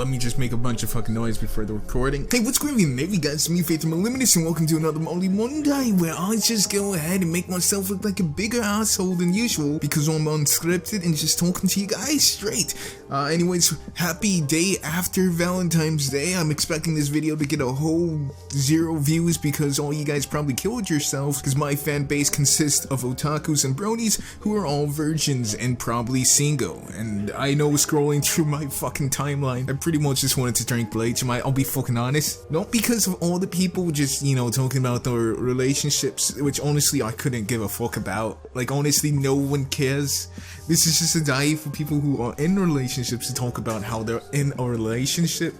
Let me just make a bunch of fucking noise before the recording. Hey, what's going on, you guys? It's me, Faith from Moliminous, and welcome to another Monday where I just go ahead and make myself look like a bigger asshole than usual because I'm unscripted and just talking to you guys straight. Anyways, happy day after Valentine's Day. I'm expecting this video to get a whole 0 views because all you guys probably killed yourselves because my fan base consists of otakus and bronies who are all virgins and probably single. And I know scrolling through my fucking timeline, I pretty much just wanted to drink bleach. I'll be fucking honest. Not because of all the people just, you know, talking about their relationships, which honestly I couldn't give a fuck about. Like, honestly, no one cares. This is just a diet for people who are in relationships to talk about how they're in a relationship.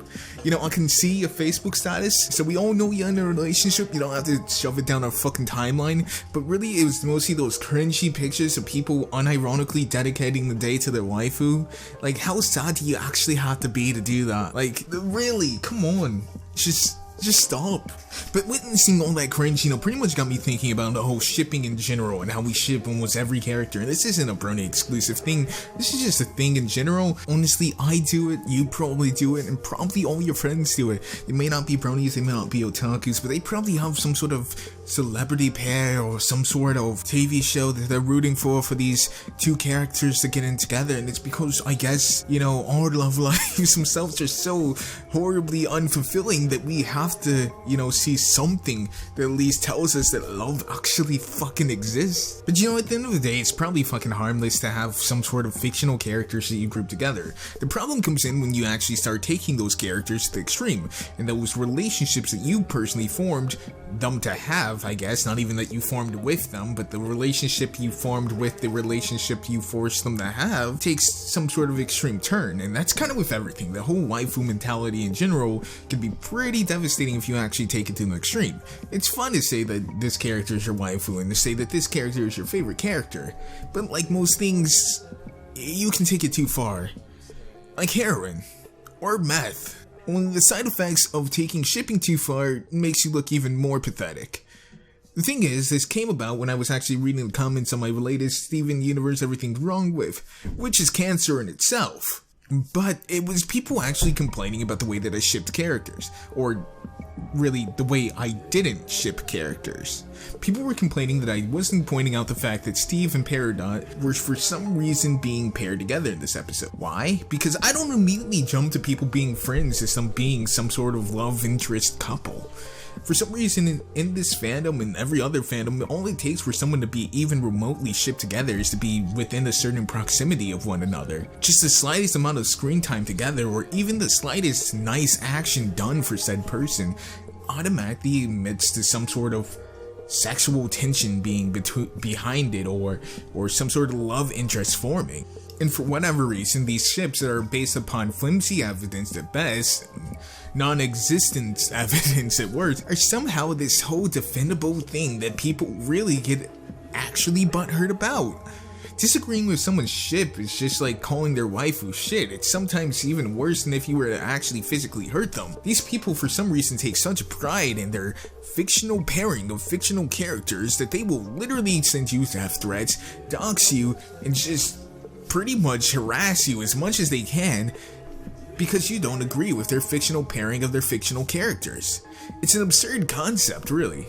You know, I can see your Facebook status, so we all know you're in a relationship. You don't have to shove it down our fucking timeline. But really, it was mostly those cringy pictures of people unironically dedicating the day to their waifu. Like, how sad do you actually have to be to do that? Like, really, come on. Just stop. But witnessing all that cringe, you know, pretty much got me thinking about the whole shipping in general and how we ship almost every character. And this isn't a Brony exclusive thing. This is just a thing in general. Honestly, I do it, you probably do it, and probably all your friends do it. They may not be Bronies, they may not be otakus, but they probably have some sort of celebrity pair or some sort of TV show that they're rooting for these two characters to get in together. And it's because, I guess, you know, our love lives themselves are so horribly unfulfilling that we have to, you know, see something that at least tells us that love actually fucking exists. But you know, at the end of the day, it's probably fucking harmless to have some sort of fictional characters that you group together. The problem comes in when you actually start taking those characters to the extreme, and those relationships that you personally formed them to have, I guess, not even that you formed with them, but the relationship you formed with the relationship you forced them to have takes some sort of extreme turn. And that's kind of with everything. The whole waifu mentality in general can be pretty devastating if you actually take it to an extreme. It's fun to say that this character is your waifu and to say that this character is your favorite character, but like most things, you can take it too far. Like heroin or meth. Only the side effects of taking shipping too far makes you look even more pathetic. The thing is, this came about when I was actually reading the comments on my latest Steven Universe Everything's Wrong With, which is cancer in itself. But it was people actually complaining about the way that I shipped characters, or really the way I didn't ship characters. People were complaining that I wasn't pointing out the fact that Steve and Peridot were for some reason being paired together in this episode. Why? Because I don't immediately jump to people being friends as being some sort of love interest couple. For some reason, in this fandom and every other fandom, all it takes for someone to be even remotely shipped together is to be within a certain proximity of one another. Just the slightest amount of screen time together, or even the slightest nice action done for said person, automatically admits to some sort of sexual tension being behind it, or some sort of love interest forming. And for whatever reason, these ships that are based upon flimsy evidence at best, non-existent evidence at worst, are somehow this whole defendable thing that people really get actually butthurt about. Disagreeing with someone's ship is just like calling their waifu shit. It's sometimes even worse than if you were to actually physically hurt them. These people for some reason take such pride in their fictional pairing of fictional characters that they will literally send you death threats, dox you, and just pretty much harass you as much as they can because you don't agree with their fictional pairing of their fictional characters. It's an absurd concept, really.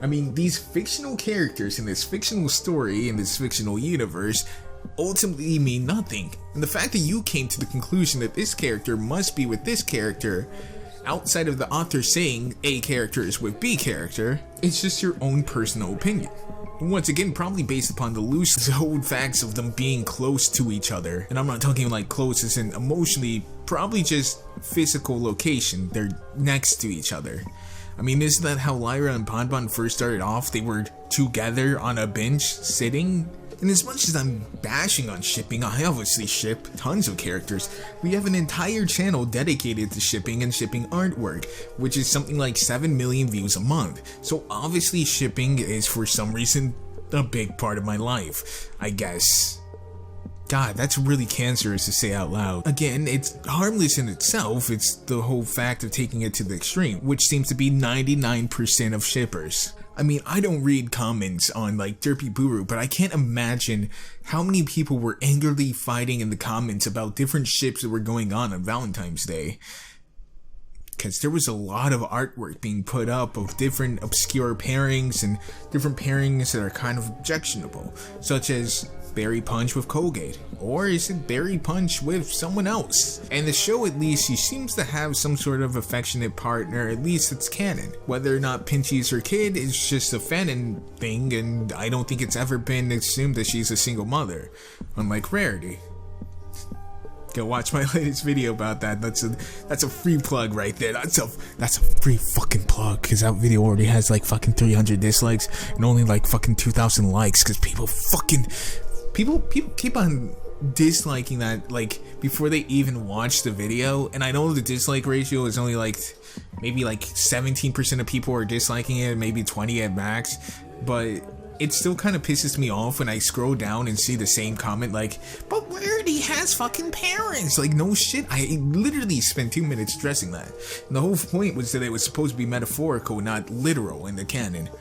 I mean, these fictional characters in this fictional story, in this fictional universe, ultimately mean nothing. And the fact that you came to the conclusion that this character must be with this character, outside of the author saying A character is with B character, it's just your own personal opinion. Once again, probably based upon the loose old facts of them being close to each other. And I'm not talking like close as in emotionally, probably just physical location. They're next to each other. I mean, isn't that how Lyra and Bonbon first started off? They were together on a bench, sitting? And as much as I'm bashing on shipping, I obviously ship tons of characters. We have an entire channel dedicated to shipping and shipping artwork, which is something like 7 million views a month. So obviously shipping is for some reason a big part of my life, I guess. God, that's really cancerous to say out loud. Again, it's harmless in itself, it's the whole fact of taking it to the extreme, which seems to be 99% of shippers. I mean, I don't read comments on like Derpy Buru, but I can't imagine how many people were angrily fighting in the comments about different ships that were going on Valentine's Day. Because there was a lot of artwork being put up of different obscure pairings and different pairings that are kind of objectionable, such as Berry Punch with Colgate, or is it Berry Punch with someone else? And the show, at least, she seems to have some sort of affectionate partner, at least it's canon. Whether or not Pinchy's her kid is just a fanon thing, and I don't think it's ever been assumed that she's a single mother, unlike Rarity. Go watch my latest video about that. That's a free plug right there. That's a free fucking plug, because that video already has like fucking 300 dislikes and only like fucking 2,000 likes, because people keep on disliking that like before they even watch the video. And I know the dislike ratio is only like maybe like 17% of people are disliking it, maybe 20 at max, but it still kind of pisses me off when I scroll down and see the same comment like, but Rarity has fucking parents. Like, no shit, I literally spent 2 minutes addressing that. And the whole point was that it was supposed to be metaphorical, not literal in the canon.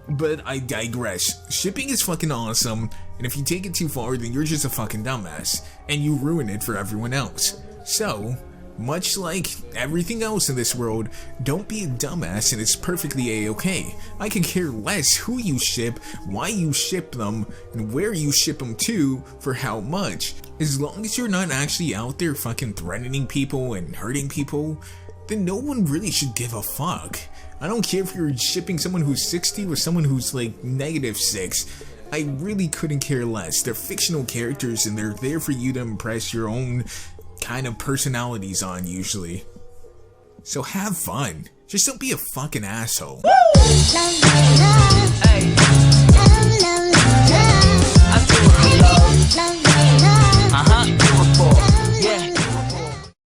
But I digress. Shipping is fucking awesome, and if you take it too far, then you're just a fucking dumbass, and you ruin it for everyone else. So, much like everything else in this world, don't be a dumbass and it's perfectly a-okay. I can care less who you ship, why you ship them, and where you ship them to, for how much. As long as you're not actually out there fucking threatening people and hurting people, then no one really should give a fuck. I don't care if you're shipping someone who's 60 with someone who's like -6. I really couldn't care less. They're fictional characters and they're there for you to impress your own kind of personalities on, usually. So have fun. Just don't be a fucking asshole. Hey.